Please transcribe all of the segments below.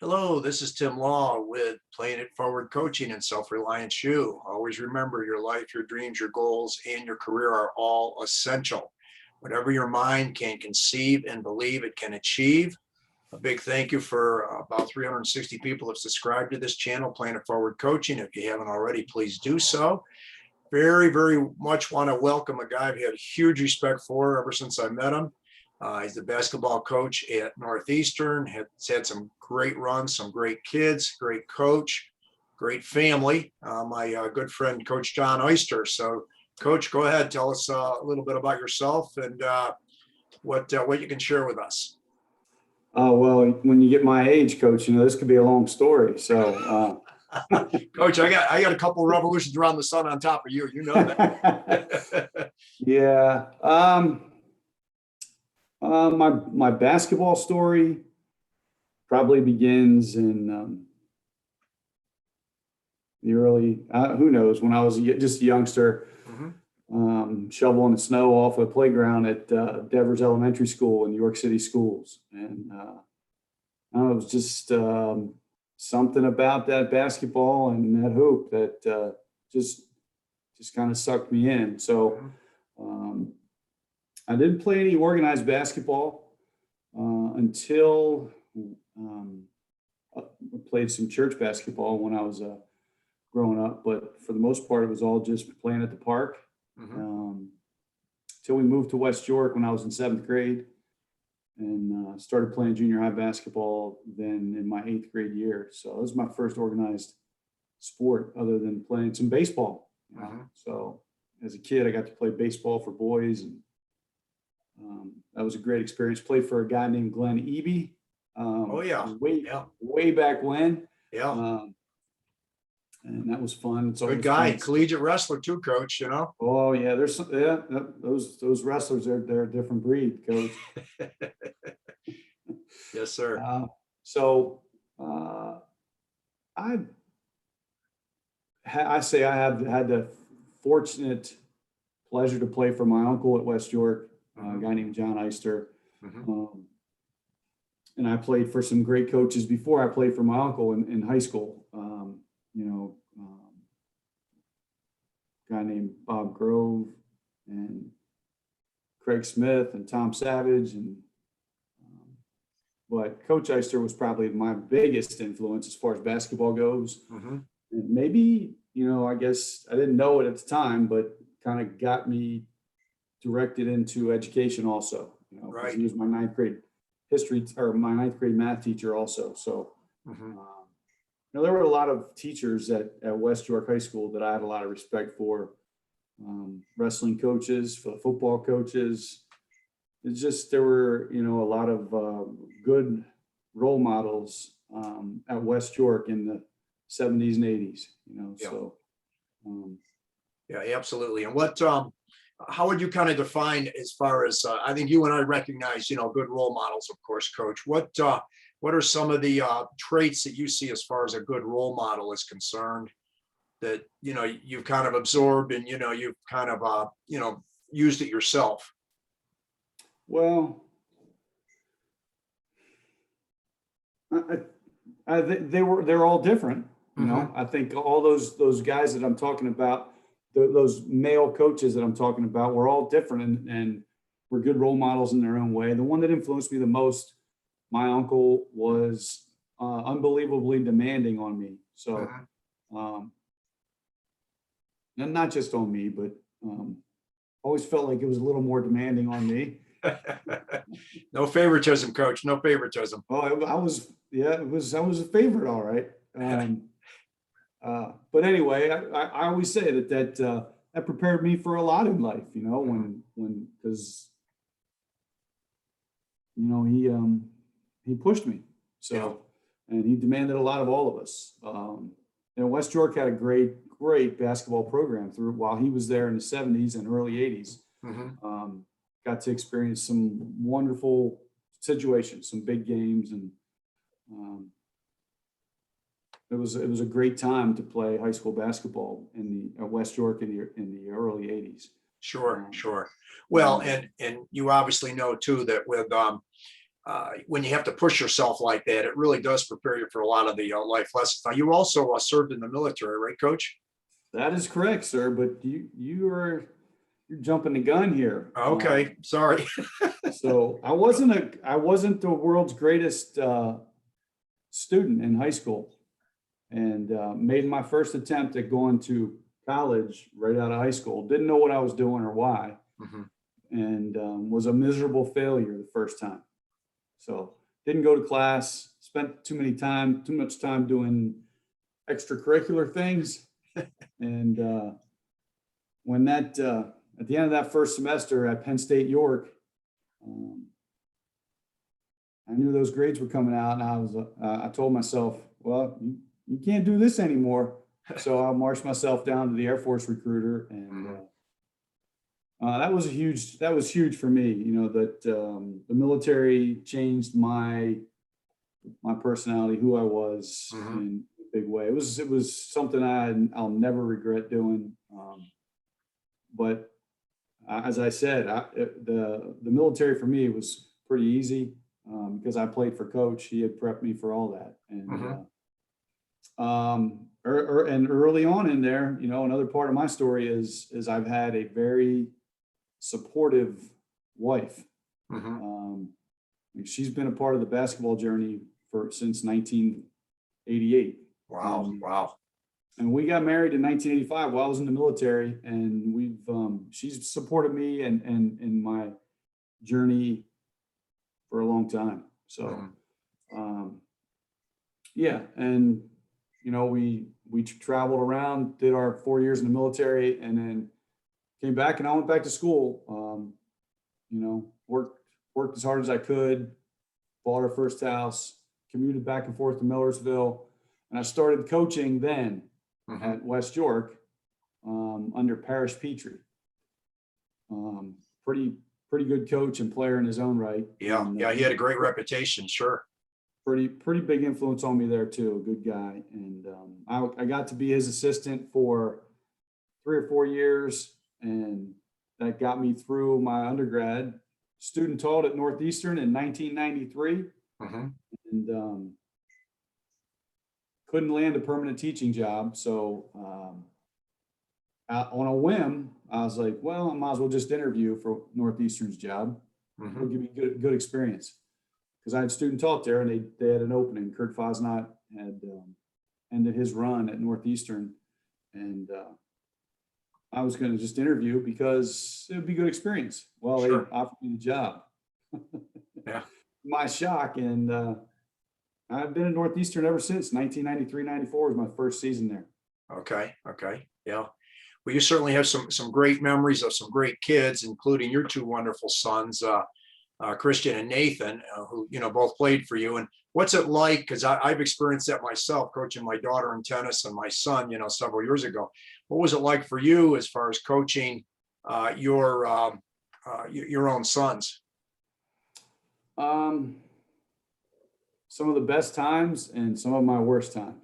Hello, this is Tim Law with Playing It Forward Coaching and Self-Reliance You. Always remember your life, your dreams, your goals, and your career are all essential. Whatever your mind can conceive and believe it can achieve. A big thank you for about 360 people have subscribed to this channel, Playing It Forward Coaching. If you haven't already, please do so. Very, very much want to welcome a guy I've had huge respect for ever since I met him. He's the basketball coach at Northeastern. Has had some great runs, some great kids, great coach, great family. My good friend, Coach Jon Eyster. So, Coach, go ahead. Tell us a little bit about yourself and what you can share with us. Oh, well, when you get my age, Coach, this could be a long story. So, Coach, I got a couple of revolutions around the sun on top of you. You know that. Yeah. My basketball story probably begins in the early, who knows, when I was just a youngster, shoveling the snow off a playground at Devers Elementary School in New York City schools. And it was just something about that basketball and that hoop that just kind of sucked me in. So I didn't play any organized basketball until I played some church basketball when I was growing up. But for the most part, it was all just playing at the park. Till we moved to West York when I was in 7th grade and started playing junior high basketball then in my 8th grade year. So it was my first organized sport other than playing some baseball. So as a kid, I got to play baseball for boys, and that was a great experience. Played for a guy named Glenn Eby. Way back when. And that was fun. It's good guy, collegiate wrestler too, Coach. Oh yeah, there's those wrestlers. They're a different breed, Coach. Yes, sir. I say I have had the fortunate pleasure to play for my uncle at West York, a guy named Jon Eyster. And I played for some great coaches before I played for my uncle in high school. Guy named Bob Grove and Craig Smith and Tom Savage. But Coach Eyster was probably my biggest influence as far as basketball goes. And maybe, I guess I didn't know it at the time, but kind of got me directed into education also. Right. He was my 9th grade history or my 9th grade math teacher also. So, there were a lot of teachers at West York High School that I had a lot of respect for. Wrestling coaches, for the football coaches. It's just, there were, a lot of good role models at West York in the 70s and 80s, so. Yeah, absolutely. And how would you kind of define as far as, I think you and I recognize, good role models, of course, Coach. What are some of the traits that you see as far as a good role model is concerned that, you've kind of absorbed and, you've kind of, used it yourself? Well, I think they're all different. I think all those guys that I'm talking about, those male coaches that I'm talking about, were all different and were good role models in their own way. The one that influenced me the most, my uncle, was unbelievably demanding on me. So, and not just on me, but always felt like it was a little more demanding on me. No favoritism, Coach. No favoritism. Oh, I was a favorite, all right. But anyway, I always say that prepared me for a lot in life, because he pushed me. So, and he demanded a lot of all of us. West York had a great basketball program while he was there in the 70s and early 80s. Got to experience some wonderful situations, some big games, and it was a great time to play high school basketball at West York in the early 80s. Sure. Well, and you obviously know too that with when you have to push yourself like that, it really does prepare you for a lot of the life lessons. Now, you also served in the military, right, Coach? That is correct, sir. But you're jumping the gun here. Okay, sorry. So I wasn't the world's greatest student in high school, and made my first attempt at going to college right out of high school. Didn't know what I was doing or why, and was a miserable failure the first time. So didn't go to class. Spent too much time doing extracurricular things, and when that at the end of that first semester at Penn State York, I knew those grades were coming out, and I told myself, well, you can't do this anymore. So I marched myself down to the Air Force recruiter, and that was huge for me. You know, that the military changed my personality, who I was in a big way. It was something I'll never regret doing. But as I said, the military for me was pretty easy because I played for Coach. He had prepped me for all that, and and early on in there, you know, another part of my story is I've had a very supportive wife. She's been a part of the basketball journey since 1988. Wow, wow. And we got married in 1985 while I was in the military, and she's supported me and in my journey for a long time. So, yeah. And, you know, we traveled around, did our 4 years in the military, and then came back, and I went back to school. You know, worked as hard as I could, bought our first house, commuted back and forth to Millersville, and I started coaching then at West York under Parrish Petrie. Pretty good coach and player in his own right. Yeah, he had a great reputation, sure. Pretty big influence on me there too. A good guy, and I got to be his assistant for 3 or 4 years, and that got me through my undergrad. Student taught at Northeastern in 1993, and couldn't land a permanent teaching job. So on a whim, I was like, well, I might as well just interview for Northeastern's job. It'll give me good experience. Because I had student taught there, and they had an opening. Kurt Fosnot had ended his run at Northeastern, and I was going to just interview because it would be good experience. Well, they offered me the job. Yeah. My shock, and I've been at Northeastern ever since. 1993-94 was my first season there. Okay, yeah. Well, you certainly have some great memories of some great kids, including your two wonderful sons, Christian and Nathan, who, you know, both played for you. And what's it like? Because I've experienced that myself, coaching my daughter in tennis and my son, you know, several years ago. What was it like for you as far as coaching your own sons? Some of the best times and some of my worst times.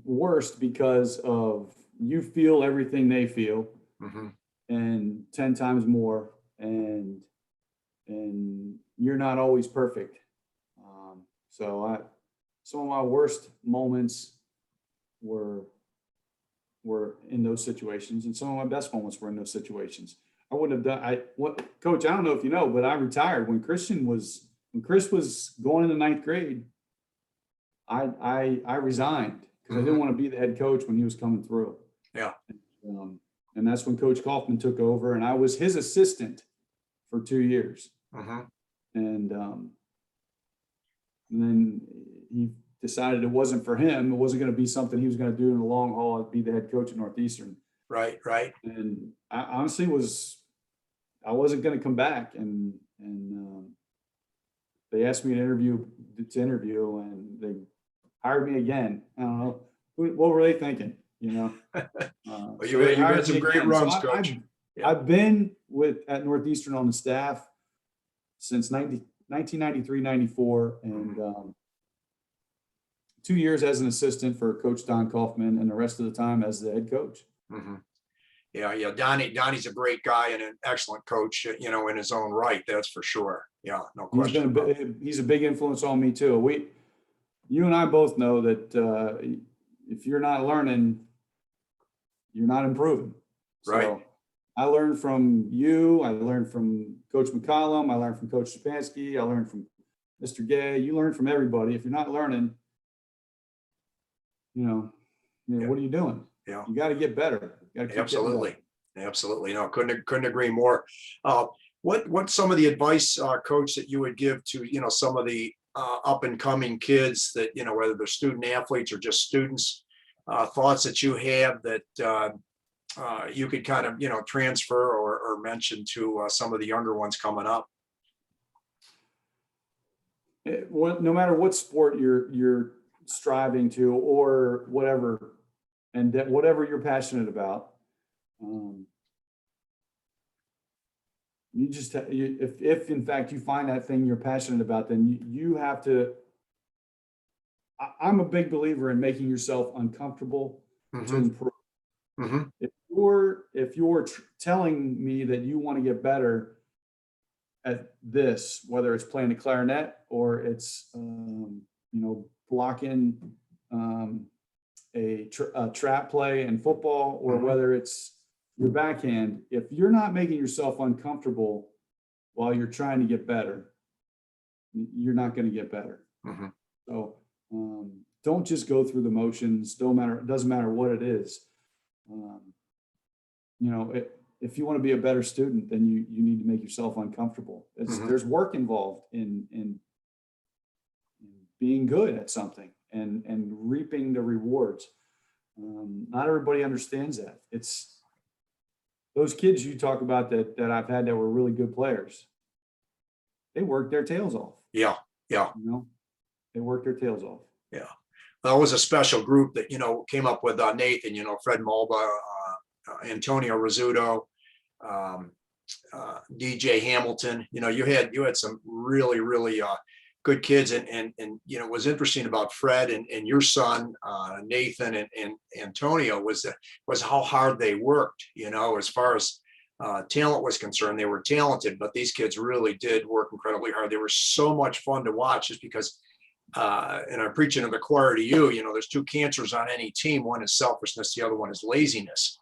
Worst because of you feel everything they feel. And 10 times more, and you're not always perfect. So some of my worst moments were in those situations, and some of my best moments were in those situations. I wouldn't have done. Coach, I don't know if you know, but I retired when Chris was going into 9th grade. I resigned because I didn't want to be the head coach when he was coming through. Yeah. And that's when Coach Kauffman took over, and I was his assistant for 2 years. And then he decided it wasn't for him. It wasn't going to be something he was going to do in the long haul. I'd be the head coach at Northeastern. Right. And I honestly I wasn't going to come back. And they asked me to interview, and they hired me again. I don't know. What were they thinking? You know, well, you've had some great runs, Coach. I've been at Northeastern on the staff since 1993-94, and 2 years as an assistant for Coach Don Kauffman, and the rest of the time as the head coach. Yeah. Donnie's a great guy and an excellent coach, in his own right. That's for sure. Yeah, no question about it. He's a big influence on me too. You and I both know that if you're not learning, you're not improving. Right. So I learned from you. I learned from Coach McCollum. I learned from Coach Stepansky. I learned from Mr. Gay. You learn from everybody. If you're not learning, what are you doing? Yeah. You got to get better. You got to keep Absolutely. getting Absolutely. No, couldn't agree more. What's some of the advice, coach, that you would give to, some of the up and coming kids that, whether they're student athletes or just students, thoughts that you have that you could kind of, transfer or mention to some of the younger ones coming up? No matter what sport you're striving to or whatever, and that whatever you're passionate about, you just if in fact you find that thing you're passionate about, then you have to. I'm a big believer in making yourself uncomfortable to improve. Mm-hmm. If you're telling me that you want to get better at this, whether it's playing the clarinet or it's blocking a trap play in football, or whether it's your backhand, if you're not making yourself uncomfortable while you're trying to get better, you're not going to get better. So don't just go through the motions. It doesn't matter what it is. If you want to be a better student, then you need to make yourself uncomfortable. There's work involved in being good at something and reaping the rewards. Not everybody understands that. It's those kids you talk about that I've had that were really good players. They worked their tails off. Yeah. They worked their tails off. Yeah. That was a special group that, came up with Nathan, Fred Mulbah, Antonio Rizzuto, DJ Hamilton. You had some really, really good kids. And it was interesting about Fred and your son, Nathan and Antonio was how hard they worked, as far as talent was concerned. They were talented, but these kids really did work incredibly hard. They were so much fun to watch just because, and I'm preaching to the choir to you, there's two cancers on any team. One is selfishness. The other one is laziness.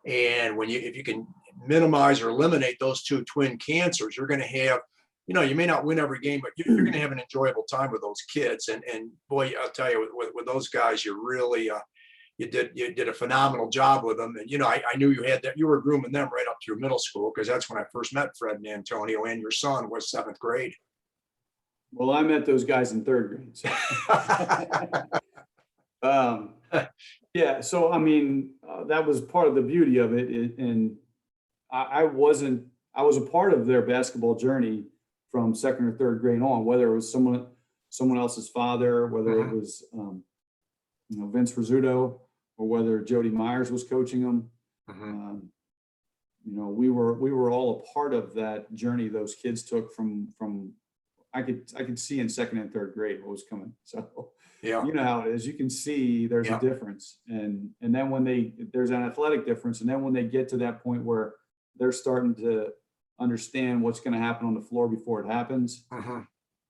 And if you can minimize or eliminate those two twin cancers, you're going to have, you may not win every game, but you're going to have an enjoyable time with those kids. And boy, I'll tell you, with those guys, you really, you did a phenomenal job with them. And, I knew you had that, you were grooming them right up through middle school, because that's when I first met Fred and Antonio, and your son was 7th grade. Well, I met those guys in 3rd grade. So. Yeah. So, that was part of the beauty of it. And I was a part of their basketball journey from 2nd or 3rd grade on, whether it was someone else's father, whether it was, Vince Rizzuto, or whether Jody Myers was coaching them. We were all a part of that journey those kids took from I could see in 2nd and 3rd grade what was coming. So yeah, you know how it is. You can see there's a difference, and then when there's an athletic difference, and then when they get to that point where they're starting to understand what's going to happen on the floor before it happens,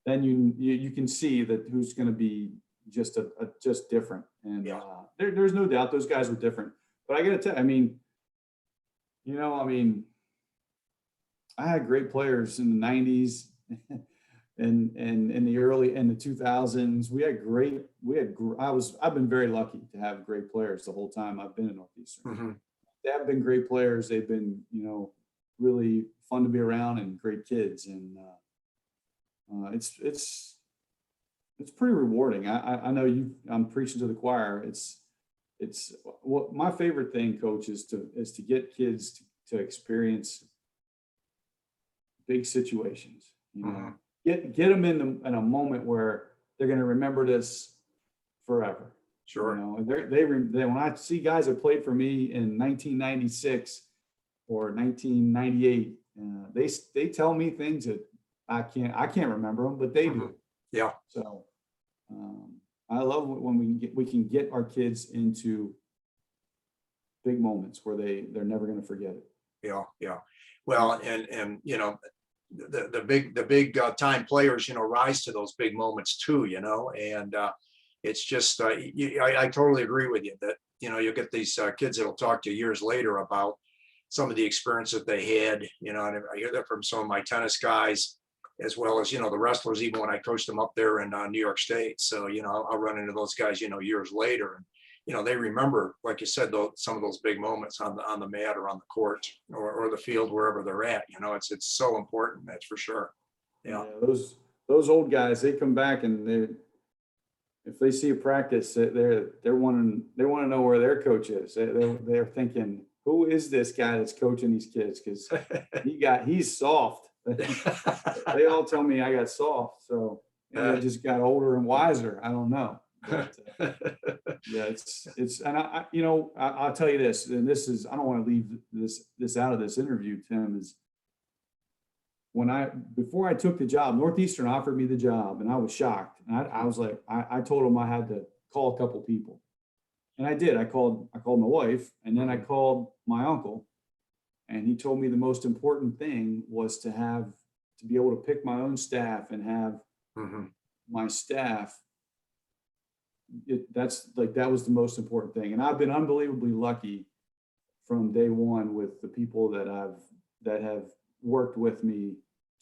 then you can see that who's going to be just different. And there's no doubt those guys were different. But I got to tell you, I had great players in the 90s. And in the 2000s, I've been very lucky to have great players the whole time I've been in Northeastern. They have been great players. They've been, really fun to be around and great kids. And it's pretty rewarding. I know I'm preaching to the choir. It's what my favorite thing, Coach, is to get kids to experience big situations, Get them in a moment where they're going to remember this forever. Sure. When I see guys that played for me in 1996 or 1998, they tell me things that I can't remember them, but they do. Yeah. So I love when we can get our kids into big moments where they're never going to forget it. Yeah. Well, and the big time players, rise to those big moments too, and it's just, I totally agree with you that, you'll get these kids that'll talk to you years later about some of the experience that they had, and I hear that from some of my tennis guys, as well as, the wrestlers, even when I coached them up there in New York State. So, I'll run into those guys, years later. And, they remember, like you said, some of those big moments on the mat or on the court or the field, wherever they're at. It's so important. That's for sure. Yeah. Those old guys, they come back and if they see a practice, they want to know where their coach is. They're thinking, who is this guy that's coaching these kids? Because he's soft. They all tell me I got soft. So I just got older and wiser. I don't know. But, yeah, it's and I'll tell you this, and this is, I don't want to leave this out of this interview, Tim, is before I took the job, Northeastern offered me the job and I was shocked. And I was like, I told them I had to call a couple people. And I did. I called my wife, and then I called my uncle, and he told me the most important thing was to be able to pick my own staff and have my staff. That was the most important thing. And I've been unbelievably lucky from day one with the people that have worked with me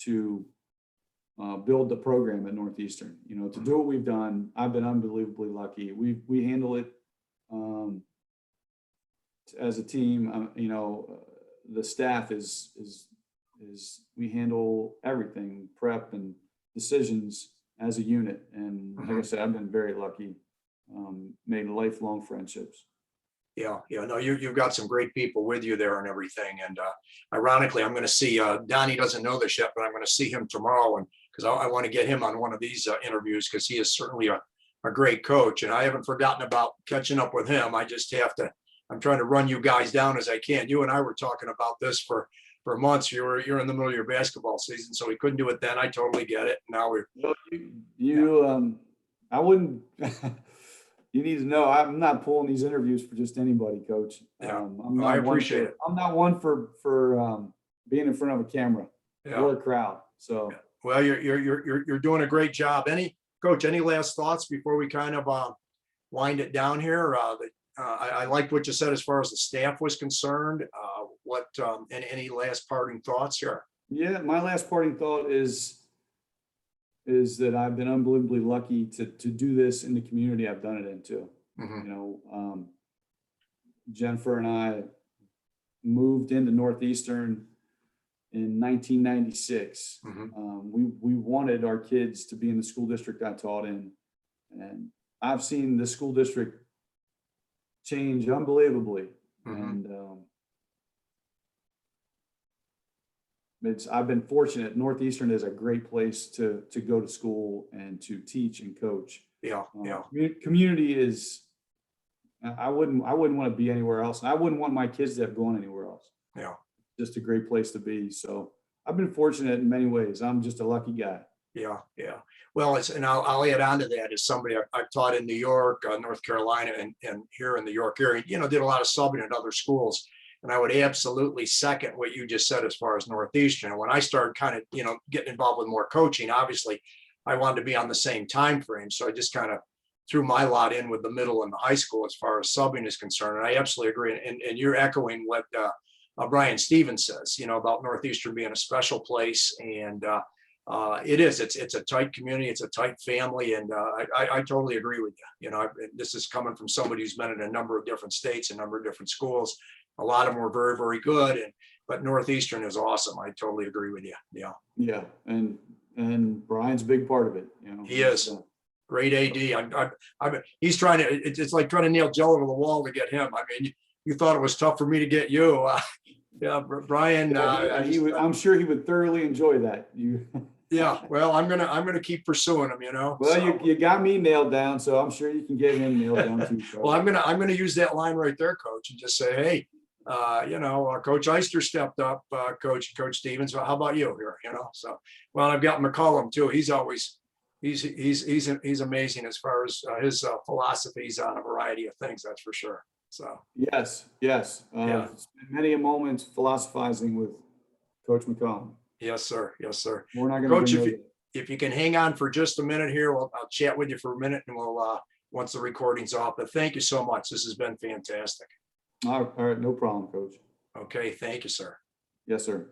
to build the program at Northeastern. To do what we've done, I've been unbelievably lucky. We handle it as a team. The staff is we handle everything, prep and decisions as a unit. And like I said, I've been very lucky. Made lifelong friendships. Yeah. No, you've got some great people with you there and everything. And ironically, I'm going to see, Donny doesn't know this yet, but I'm going to see him tomorrow. And because I want to get him on one of these interviews, because he is certainly a great coach. And I haven't forgotten about catching up with him. I just I'm trying to run you guys down as I can. You and I were talking about this for months. You're in the middle of your basketball season, so we couldn't do it then. I totally get it. Now I wouldn't. You need to know I'm not pulling these interviews for just anybody, Coach. I appreciate it. I'm not one for being in front of a camera or a crowd. So well, you're doing a great job. Any last thoughts before we kind of wind it down here? I liked what you said as far as the staff was concerned. Any last parting thoughts here? Yeah, my last parting thought is that I've been unbelievably lucky to do this in the community I've done it in too. Jennifer and I moved into Northeastern in 1996. We wanted our kids to be in the school district I taught in, and I've seen the school district change unbelievably. And I've been fortunate. Northeastern is a great place to go to school and to teach and coach. Community is. I wouldn't want to be anywhere else, and I wouldn't want my kids to have gone anywhere else. Just a great place to be. So I've been fortunate in many ways. I'm just a lucky guy. Yeah. Well, and I'll add on to that as somebody I've taught in New York, North Carolina, and here in the York area. Did a lot of subbing at other schools. And I would absolutely second what you just said as far as Northeastern. And when I started kind of, getting involved with more coaching, obviously I wanted to be on the same time frame. So I just kind of threw my lot in with the middle and the high school as far as subbing is concerned. And I absolutely agree. And you're echoing what Bryan Stephens says, about Northeastern being a special place. And it is. It's a tight community. It's a tight family. And I totally agree with you. This is coming from somebody who's been in a number of different states, a number of different schools. A lot of them were very, very good, but Northeastern is awesome. I totally agree with you. Yeah, and Brian's a big part of it. He is great AD. He's trying to. It's like trying to nail Jello to the wall to get him. I mean, you thought it was tough for me to get you. Brian. I'm sure he would thoroughly enjoy that. Yeah, well, I'm gonna keep pursuing him. Well, so. You got me nailed down, so I'm sure you can get him nailed down too. Well, I'm gonna use that line right there, Coach, and just say, hey. Coach Eyster stepped up, Coach Stephens. Well, how about you here? So, well, I've got McCollum too. He's amazing as far as his philosophies on a variety of things. That's for sure. So, Yes, yes. Yeah. Spent many a moment philosophizing with Coach McCollum. yes, sir. Yes, sir. We're not going to Coach, bring those. if you can hang on for just a minute here, I'll chat with you for a minute and we'll, once the recording's off, but thank you so much. This has been fantastic. All right, no problem, Coach. Okay. Thank you, sir. Yes, sir.